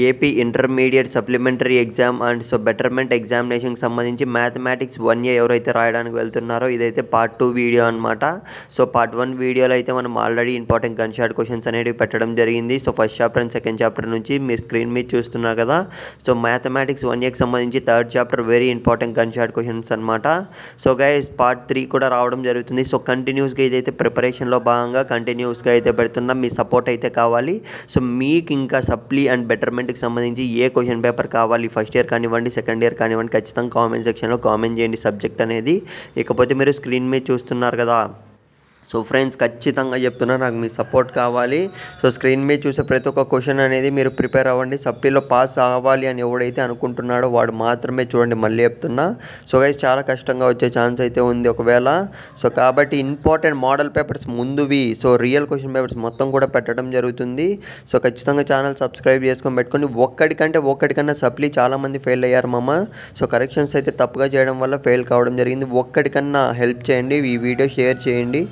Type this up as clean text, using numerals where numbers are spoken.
AP intermediate supplementary exam and betterment ఎగ్జామినేషన్కి సంబంధించి mathematics 1A ఎవరైతే రాయడానికి వెళ్తున్నారో ఇదైతే పార్ట్ 2 వీడియో అనమాట. పార్ట్ 1 వీడియోలో అయితే మనం already important gun shot questions అనేవి పెట్టడం జరిగింది. First chapter and second chapter నుంచి మీరు స్క్రీన్ మీద చూస్తున్నారు కదా. మ్యాథమెటిక్స్ 1Aకి సంబంధించి third chapter very important gun shot questions అనమాట. గైస్ పార్ట్ 3 కూడా రావడం జరుగుతుంది. కంటిన్యూస్గా ఇదైతే ప్రిపరేషన్లో భాగంగా కంటిన్యూస్గా అయితే పెడుతున్నాం. మీ సపోర్ట్ అయితే కావాలి. మీకు ఇంకా సప్లీ అండ్ బెటర్మెంట్కి సంబంధించి ఏ క్వశ్చన్ పేపర్ కావాలి, ఫస్ట్ ఇయర్ కానివ్వండి, సెకండ్ ఇయర్ కానివ్వండి, ఖచ్చితంగా కామెంట్ సెక్షన్లో కామెంట్ చేయండి సబ్జెక్ట్ అనేది. ఇకపోతే మీరు స్క్రీన్ మీద చూస్తున్నారు కదా. ఫ్రెండ్స్ ఖచ్చితంగా చెప్తున్నా, నాకు మీ సపోర్ట్ కావాలి. స్క్రీన్ మీద చూసే ప్రతి ఒక్క క్వశ్చన్ అనేది మీరు ప్రిపేర్ అవ్వండి. సప్లీలో పాస్ అవ్వాలి అని ఎవడైతే అనుకుంటున్నాడో వాడు మాత్రమే చూడండి. మళ్ళీ చెప్తున్నా. గైస్ చాలా కష్టంగా వచ్చే ఛాన్స్ అయితే ఉంది ఒకవేళ. కాబట్టి ఇంపార్టెంట్ మోడల్ పేపర్స్ ముందువి, రియల్ క్వశ్చన్ పేపర్స్ మొత్తం కూడా పెట్టడం జరుగుతుంది. ఖచ్చితంగా ఛానల్ సబ్స్క్రైబ్ చేసుకొని పెట్టుకొని ఒక్కడికన్నా సప్లీ చాలామంది ఫెయిల్ అయ్యారు మామ. కరెక్షన్స్ అయితే తప్పుగా చేయడం వల్ల ఫెయిల్ కావడం జరిగింది. ఒక్కడికన్నా హెల్ప్ చేయండి, ఈ వీడియో షేర్ చేయండి.